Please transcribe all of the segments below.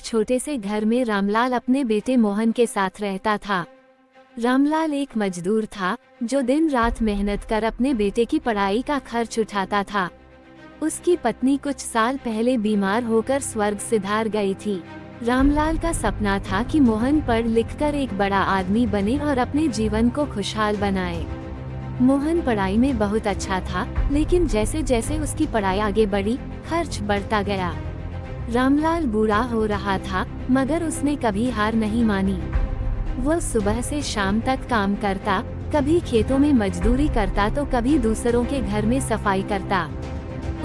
छोटे से घर में रामलाल अपने बेटे मोहन के साथ रहता था। रामलाल एक मजदूर था जो दिन रात मेहनत कर अपने बेटे की पढ़ाई का खर्च उठाता था। उसकी पत्नी कुछ साल पहले बीमार होकर स्वर्ग सिधार गई थी। रामलाल का सपना था कि मोहन पढ़ लिखकर एक बड़ा आदमी बने और अपने जीवन को खुशहाल बनाए। मोहन पढ़ाई में बहुत अच्छा था, लेकिन जैसे जैसे उसकी पढ़ाई आगे बढ़ी, खर्च बढ़ता गया। रामलाल बूढ़ा हो रहा था, मगर उसने कभी हार नहीं मानी। वह सुबह से शाम तक काम करता, कभी खेतों में मजदूरी करता तो कभी दूसरों के घर में सफाई करता।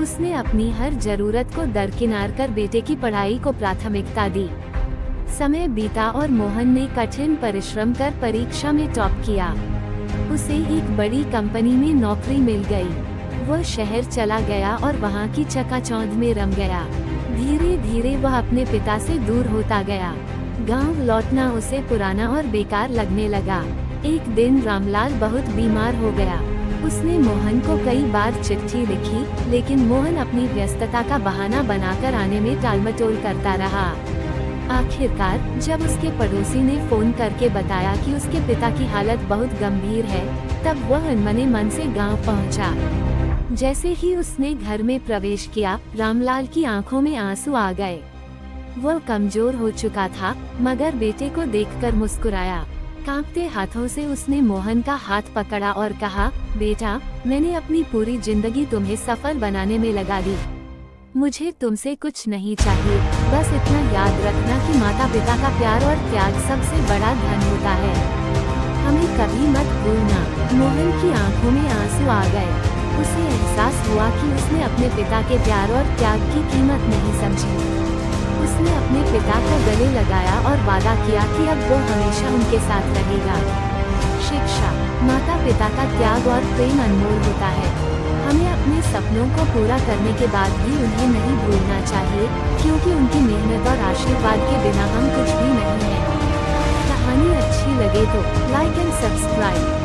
उसने अपनी हर जरूरत को दरकिनार कर बेटे की पढ़ाई को प्राथमिकता दी। समय बीता और मोहन ने कठिन परिश्रम कर परीक्षा में टॉप किया। उसे एक बड़ी कंपनी में नौकरी मिल गई। वह शहर चला गया और वहाँ की चकाचौंध में रम गया। धीरे धीरे वह अपने पिता से दूर होता गया। गांव लौटना उसे पुराना और बेकार लगने लगा। एक दिन रामलाल बहुत बीमार हो गया। उसने मोहन को कई बार चिट्ठी लिखी, लेकिन मोहन अपनी व्यस्तता का बहाना बनाकर आने में टालमटोल करता रहा। आखिरकार जब उसके पड़ोसी ने फोन करके बताया कि उसके पिता की हालत बहुत गंभीर है, तब वह अनमने मन से गांव पहुंचा। जैसे ही उसने घर में प्रवेश किया, रामलाल की आंखों में आंसू आ गए। वह कमजोर हो चुका था, मगर बेटे को देखकर मुस्कुराया। कांपते हाथों से उसने मोहन का हाथ पकड़ा और कहा, बेटा, मैंने अपनी पूरी जिंदगी तुम्हें सफल बनाने में लगा दी। मुझे तुमसे कुछ नहीं चाहिए, बस इतना याद रखना कि माता पिता का प्यार और त्याग सबसे बड़ा धन होता है। हमें कभी मत भूलना। मोहन की आंखों में आंसू आ गए। उसे एहसास हुआ कि उसने अपने पिता के प्यार और त्याग की कीमत नहीं समझी। उसने अपने पिता को गले लगाया और वादा किया कि अब वो हमेशा उनके साथ रहेगा। शिक्षा, माता पिता का त्याग और प्रेम अनमोल होता है। हमें अपने सपनों को पूरा करने के बाद भी उन्हें नहीं भूलना चाहिए, क्योंकि उनकी मेहनत और आशीर्वाद के बिना हम कुछ भी नहीं हैं। कहानी अच्छी लगे तो लाइक एंड सब्सक्राइब।